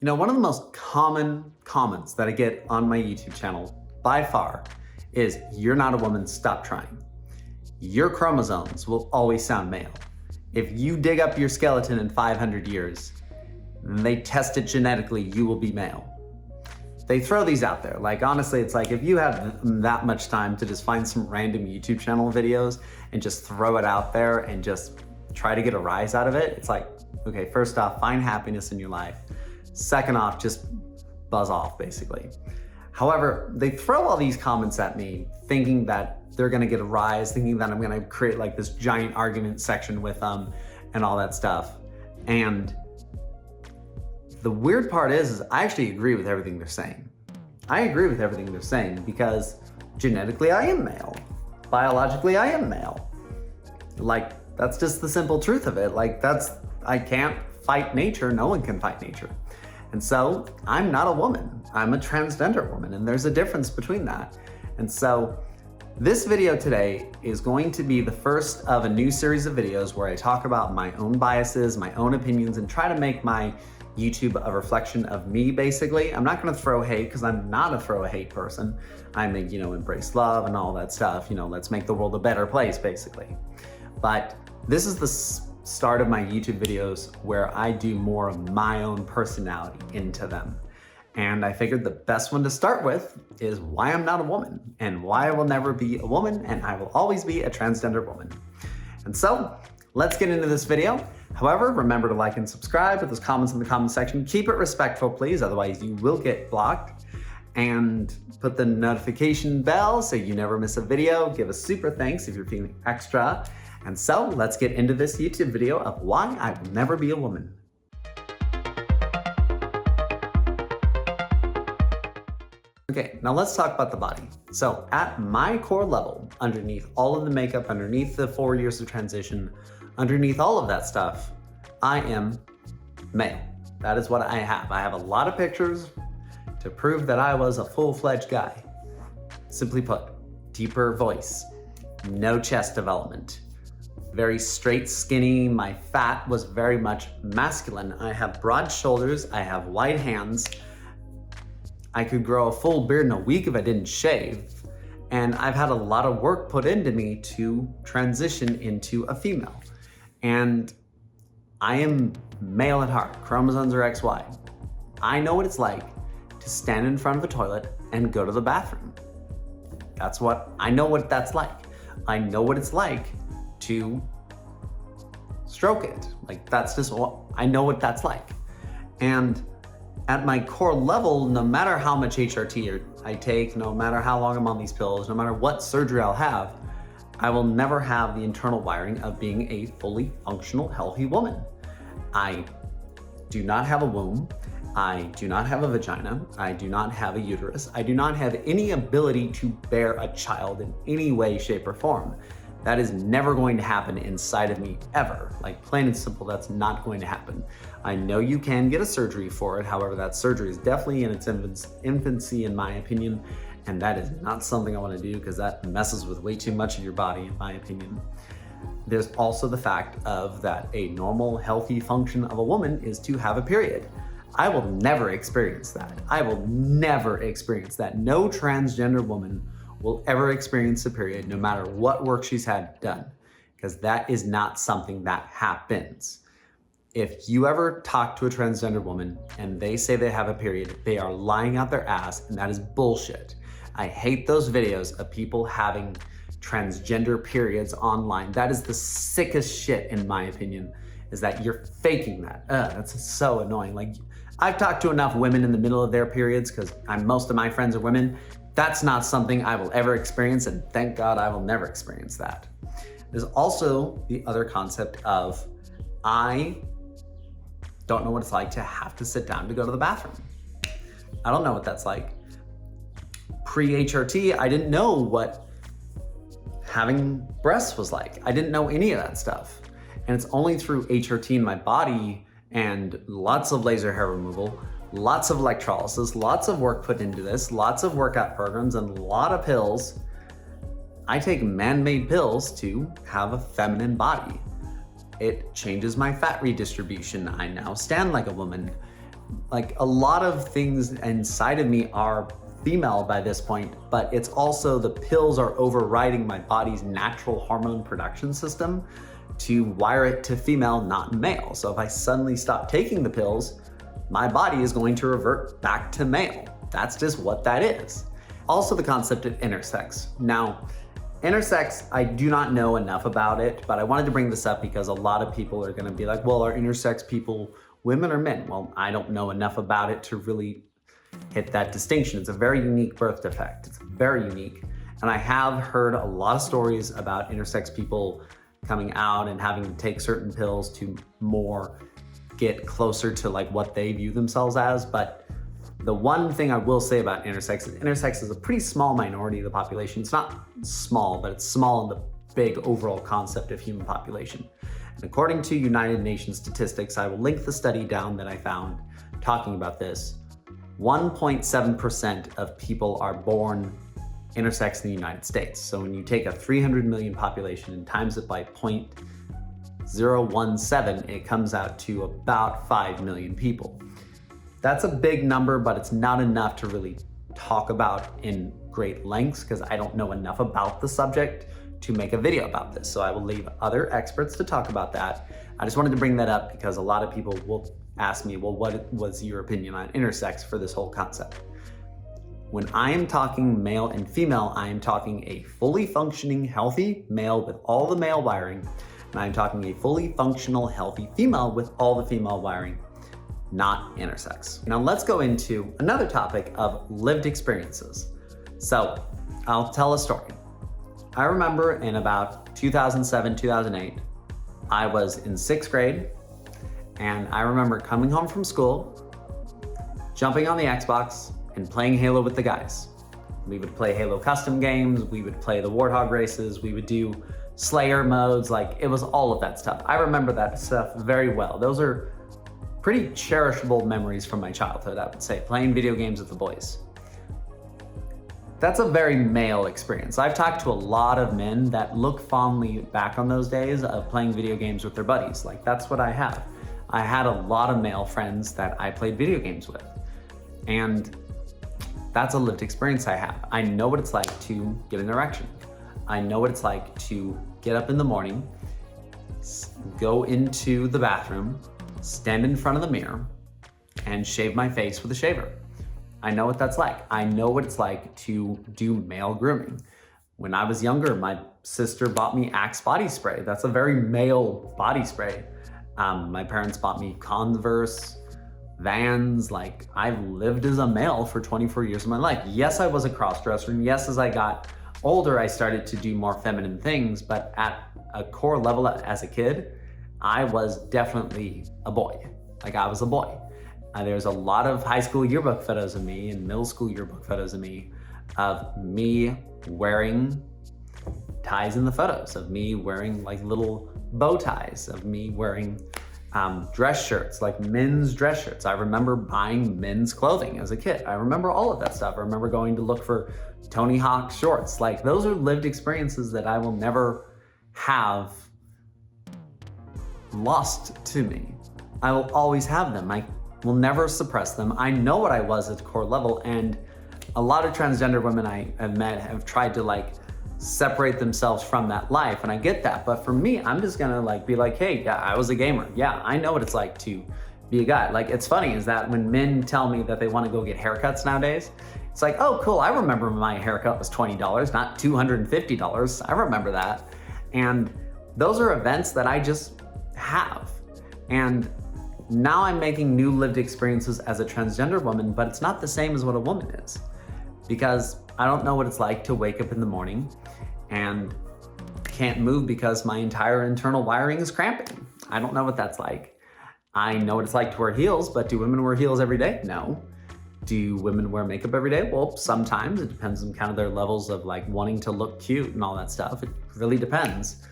You know, one of the most common comments that I get on my YouTube channel by far is, "You're not a woman, stop trying. Your chromosomes will always sound male. If you dig up your skeleton in 500 years, and they test it genetically, you will be male." They throw these out there. Like, honestly, it's like if you have that much time to just find some random YouTube channel videos and just throw it out there and just try to get a rise out of it, it's like, okay, first off, find happiness in your life. Second off, just buzz off, basically. However, they throw all these comments at me thinking that they're gonna get a rise, thinking that I'm gonna create like this giant argument section with them and all that stuff. And the weird part is I actually agree with everything they're saying. I agree with everything they're saying because genetically I am male. Biologically I am male. Like, that's just the simple truth of it. Like, I can't fight nature, no one can fight nature. And so I'm not a woman, I'm a transgender woman, and there's a difference between that. And so this video today is going to be the first of a new series of videos where I talk about my own biases, my own opinions, and try to make my YouTube a reflection of me, basically. I'm not gonna throw hate because I'm not a throw hate person. I'm a, embrace love and all that stuff. Let's make the world a better place, basically. But this is the start of my YouTube videos where I do more of my own personality into them. And I figured the best one to start with is why I'm not a woman and why I will never be a woman and I will always be a transgender woman. And so let's get into this video. However, remember to like and subscribe, put those comments in the comment section. Keep it respectful, please, otherwise you will get blocked. And put the notification bell so you never miss a video. Give a super thanks if you're feeling extra. And so let's get into this YouTube video of why I will never be a woman. Okay, now let's talk about the body. So at my core level, underneath all of the makeup, underneath the 4 years of transition, underneath all of that stuff, I am male. That is what I have. I have a lot of pictures to prove that I was a full-fledged guy. Simply put, deeper voice, no chest development, very straight, skinny. My fat was very much masculine. I have broad shoulders, I have white hands. I could grow a full beard in a week if I didn't shave. And I've had a lot of work put into me to transition into a female. And I am male at heart, chromosomes are XY. I know what it's like to stand in front of a toilet and go to the bathroom. I know what that's like. I know what it's like to stroke it. Like, that's just I know what that's like. And at my core level, no matter how much HRT I take, no matter how long I'm on these pills, no matter what surgery I'll have, I will never have the internal wiring of being a fully functional, healthy woman. I do not have a womb. I do not have a vagina. I do not have a uterus. I do not have any ability to bear a child in any way, shape, or form. That is never going to happen inside of me, ever. Like, plain and simple, that's not going to happen. I know you can get a surgery for it. However, that surgery is definitely in its infancy, in my opinion, and that is not something I want to do because that messes with way too much of your body, in my opinion. There's also the fact of that a normal, healthy function of a woman is to have a period. I will never experience that. I will never experience that. No transgender woman will ever experience a period, no matter what work she's had done, because that is not something that happens. If you ever talk to a transgender woman and they say they have a period, they are lying out their ass, and that is bullshit. I hate those videos of people having transgender periods online. That is the sickest shit, in my opinion, is that you're faking that. That's so annoying. Like, I've talked to enough women in the middle of their periods because most of my friends are women. That's not something I will ever experience, and thank God I will never experience that. There's also the other concept of I don't know what it's like to have to sit down to go to the bathroom. I don't know what that's like. Pre-HRT, I didn't know what having breasts was like. I didn't know any of that stuff. And it's only through HRT in my body and lots of laser hair removal, lots of electrolysis, lots of work put into this, lots of workout programs, and a lot of pills. I take man-made pills to have a feminine body. It changes my fat redistribution. I now stand like a woman. Like a lot of things inside of me are female by this point, but it's also the pills are overriding my body's natural hormone production system to wire it to female, not male. So if I suddenly stop taking the pills, my body is going to revert back to male. That's just what that is. Also the concept of intersex. Now, intersex, I do not know enough about it, but I wanted to bring this up because a lot of people are gonna be like, well, are intersex people women or men? Well, I don't know enough about it to really hit that distinction. It's a very unique birth defect. It's very unique. And I have heard a lot of stories about intersex people coming out and having to take certain pills to more get closer to like what they view themselves as. But the one thing I will say about intersex is a pretty small minority of the population. It's not small, but it's small in the big overall concept of human population. And according to United Nations statistics, I will link the study down that I found talking about this. 1.7% of people are born intersex in the United States. So when you take a 300 million population and times it by 0.017, it comes out to about 5 million people. That's a big number, but it's not enough to really talk about in great lengths because I don't know enough about the subject to make a video about this. So I will leave other experts to talk about that. I just wanted to bring that up because a lot of people will ask me, well, what was your opinion on intersex for this whole concept? When I am talking male and female, I am talking a fully functioning, healthy male with all the male wiring, and I'm talking a fully functional, healthy female with all the female wiring, not intersex. Now let's go into another topic of lived experiences. So I'll tell a story. I remember in about 2007, 2008, I was in 6th grade, and I remember coming home from school, jumping on the Xbox, and playing Halo with the guys. We would play Halo custom games, we would play the Warthog races, we would do Slayer modes, like it was all of that stuff. I remember that stuff very well. Those are pretty cherishable memories from my childhood, I would say, playing video games with the boys. That's a very male experience. I've talked to a lot of men that look fondly back on those days of playing video games with their buddies. Like that's what I have. I had a lot of male friends that I played video games with. And that's a lived experience I have. I know what it's like to get an erection. I know what it's like to get up in the morning, go into the bathroom, stand in front of the mirror, and shave my face with a shaver. I know what that's like. I know what it's like to do male grooming. When I was younger, my sister bought me Axe body spray. That's a very male body spray. My parents bought me Converse, Vans. Like I've lived as a male for 24 years of my life. Yes, I was a cross-dresser, and yes, as I got older, I started to do more feminine things, but at a core level as a kid, I was definitely a boy. Like I was a boy. There's a lot of high school yearbook photos of me and middle school yearbook photos of me wearing ties in the photos, of me wearing like little bow ties, of me wearing dress shirts, like men's dress shirts. I remember buying men's clothing as a kid. I remember all of that stuff. I remember going to look for Tony Hawk shorts. Like those are lived experiences that I will never have lost to me. I will always have them. I will never suppress them. I know what I was at the core level, and a lot of transgender women I have met have tried to like separate themselves from that life, and I get that. But for me, I'm just gonna like be like, hey, yeah, I was a gamer. Yeah, I know what it's like to be a guy. Like it's funny is that when men tell me that they want to go get haircuts nowadays, it's like, oh cool, I remember my haircut was $20, not $250. I remember that. And those are events that I just have. And now I'm making new lived experiences as a transgender woman, but it's not the same as what a woman is, because I don't know what it's like to wake up in the morning and can't move because my entire internal wiring is cramping. I don't know what that's like. I know what it's like to wear heels, but do women wear heels every day? No. Do women wear makeup every day? Well, sometimes. It depends on kind of their levels of like wanting to look cute and all that stuff. It really depends.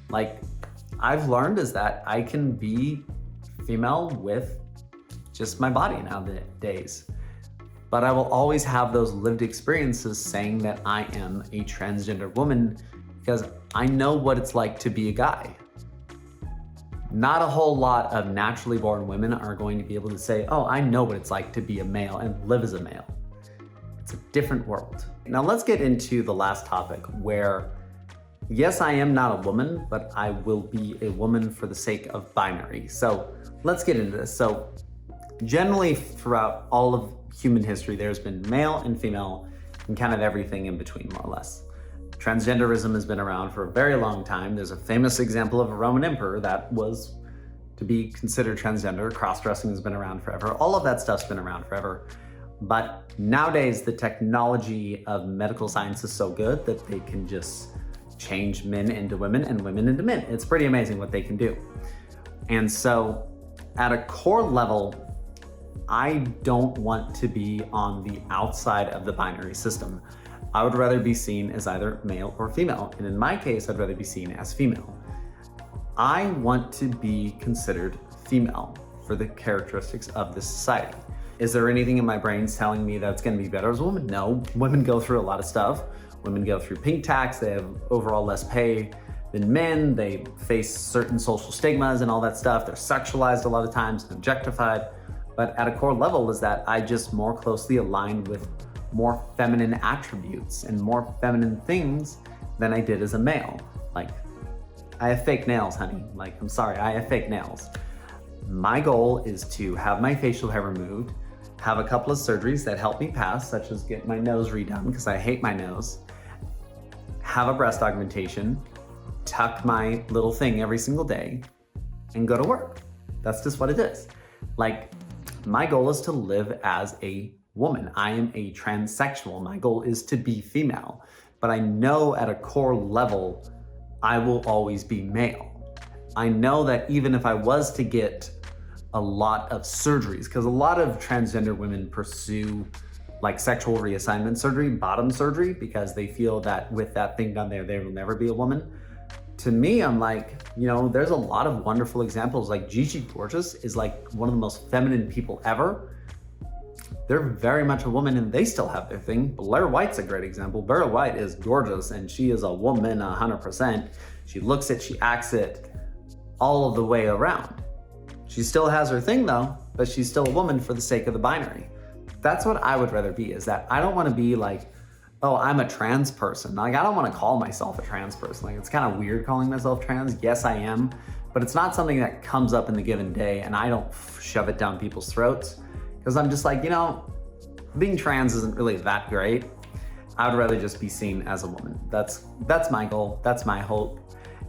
Like I've learned is that I can be female with just my body nowadays. But I will always have those lived experiences saying that I am a transgender woman because I know what it's like to be a guy. Not a whole lot of naturally born women are going to be able to say, oh, I know what it's like to be a male and live as a male. It's a different world. Now let's get into the last topic where, yes, I am not a woman, but I will be a woman for the sake of binary. So let's get into this. So generally throughout all of human history, there's been male and female and kind of everything in between, more or less. Transgenderism has been around for a very long time. There's a famous example of a Roman emperor that was to be considered transgender. Cross-dressing has been around forever. All of that stuff's been around forever. But nowadays, the technology of medical science is so good that they can just change men into women and women into men. It's pretty amazing what they can do. And so at a core level, I don't want to be on the outside of the binary system. I would rather be seen as either male or female. And in my case, I'd rather be seen as female. I want to be considered female for the characteristics of this society. Is there anything in my brain telling me that it's gonna be better as a woman? No, women go through a lot of stuff. Women go through pink tax, they have overall less pay than men, they face certain social stigmas and all that stuff. They're sexualized a lot of times and objectified. But at a core level is that I just more closely align with more feminine attributes and more feminine things than I did as a male. Like, I have fake nails, honey. Like, I'm sorry, I have fake nails. My goal is to have my facial hair removed, have a couple of surgeries that help me pass, such as get my nose redone because I hate my nose, have a breast augmentation, tuck my little thing every single day, and go to work. That's just what it is. Like, my goal is to live as a woman. I am a transsexual. My goal is to be female, but I know at a core level, I will always be male. I know that even if I was to get a lot of surgeries, because a lot of transgender women pursue like sexual reassignment surgery, bottom surgery, because they feel that with that thing done there, they will never be a woman. To me, I'm like, you know, there's a lot of wonderful examples. Like Gigi Gorgeous is like one of the most feminine people ever. They're very much a woman and they still have their thing. Blair White's a great example. Blair White is gorgeous and she is a woman 100%. She looks it, she acts it all of the way around. She still has her thing though, but she's still a woman for the sake of the binary. That's what I would rather be, is that I don't want to be like, oh, I'm a trans person. Like, I don't want to call myself a trans person. Like, it's kind of weird calling myself trans. Yes, I am, but it's not something that comes up in the given day and I don't shove it down people's throats. Because I'm just like, you know, being trans isn't really that great. I would rather just be seen as a woman. That's my goal, that's my hope.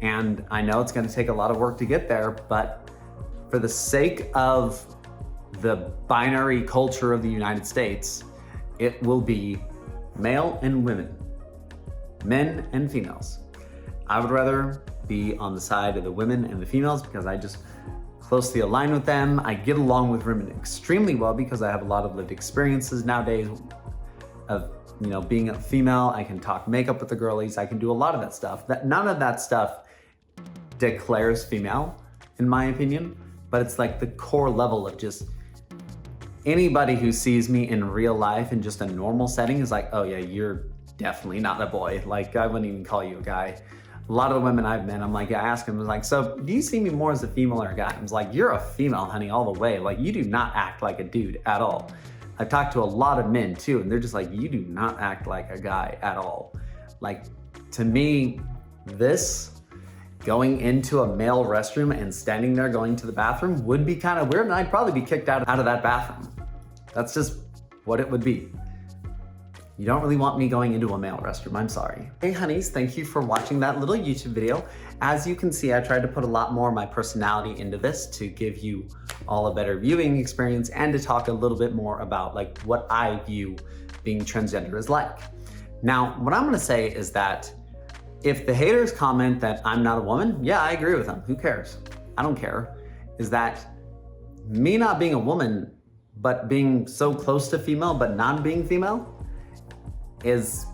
And I know it's gonna take a lot of work to get there, but for the sake of the binary culture of the United States, it will be male and women, men and females. I would rather be on the side of the women and the females because I just closely align with them. I get along with women extremely well because I have a lot of lived experiences nowadays of, you know, being a female. I can talk makeup with the girlies. I can do a lot of that stuff. None of that stuff declares female, in my opinion, but it's like the core level of just anybody who sees me in real life in just a normal setting is like, oh yeah, you're definitely not a boy. Like, I wouldn't even call you a guy. A lot of the women I've met, I'm like, I ask them, I was like, so do you see me more as a female or a guy? I was like, you're a female, honey, all the way. Like, you do not act like a dude at all. I've talked to a lot of men too, and they're just like, you do not act like a guy at all. Like, to me, this going into a male restroom and standing there going to the bathroom would be kind of weird, and I'd probably be kicked out of that bathroom. That's just what it would be. You don't really want me going into a male restroom, I'm sorry. Hey honeys, thank you for watching that little YouTube video. As you can see, I tried to put a lot more of my personality into this to give you all a better viewing experience and to talk a little bit more about like what I view being transgender is like. Now, what I'm gonna say is that if the haters comment that I'm not a woman, yeah, I agree with them, who cares? I don't care. Is that me not being a woman, but being so close to female, but not being female, is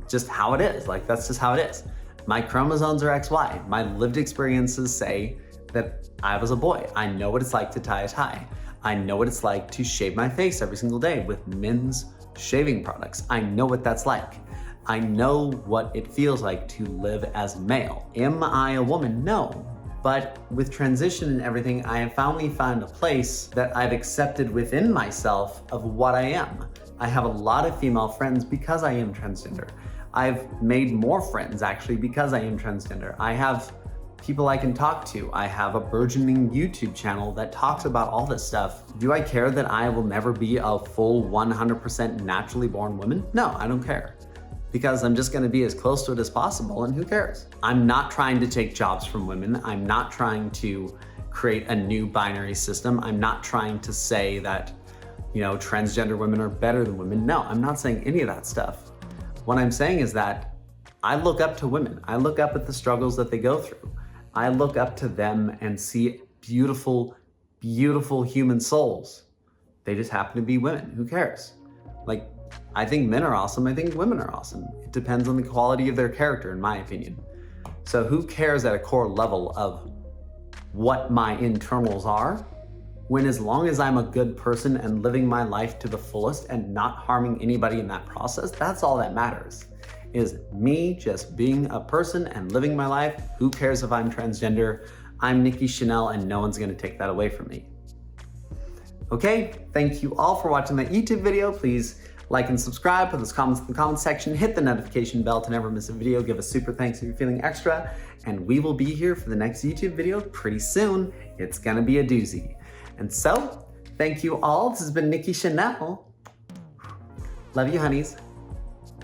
just how it is. Like, that's just how it is. My chromosomes are XY. My lived experiences say that I was a boy. I know what it's like to tie a tie. I know what it's like to shave my face every single day with men's shaving products. I know what that's like. I know what it feels like to live as male. Am I a woman? No. But with transition and everything, I have finally found a place that I've accepted within myself of what I am. I have a lot of female friends because I am transgender. I've made more friends actually because I am transgender. I have people I can talk to. I have a burgeoning YouTube channel that talks about all this stuff. Do I care that I will never be a full 100% naturally born woman? No, I don't care. Because I'm just gonna be as close to it as possible, and who cares? I'm not trying to take jobs from women. I'm not trying to create a new binary system. I'm not trying to say that, transgender women are better than women. No, I'm not saying any of that stuff. What I'm saying is that I look up to women. I look up at the struggles that they go through. I look up to them and see beautiful, beautiful human souls. They just happen to be women. Who cares? Like, I think men are awesome. I think women are awesome. It depends on the quality of their character, in my opinion. So who cares at a core level of what my internals are, when as long as I'm a good person and living my life to the fullest and not harming anybody in that process, that's all that matters. Is me just being a person and living my life. Who cares if I'm transgender? I'm Nikki Chanel, and no one's gonna take that away from me. Okay, thank you all for watching that YouTube video. Please like and subscribe, put those comments in the comment section, hit the notification bell to never miss a video, give a super thanks if you're feeling extra, and we will be here for the next YouTube video pretty soon. It's gonna be a doozy. And so, thank you all. This has been Nikki Chanel. Love you, honeys.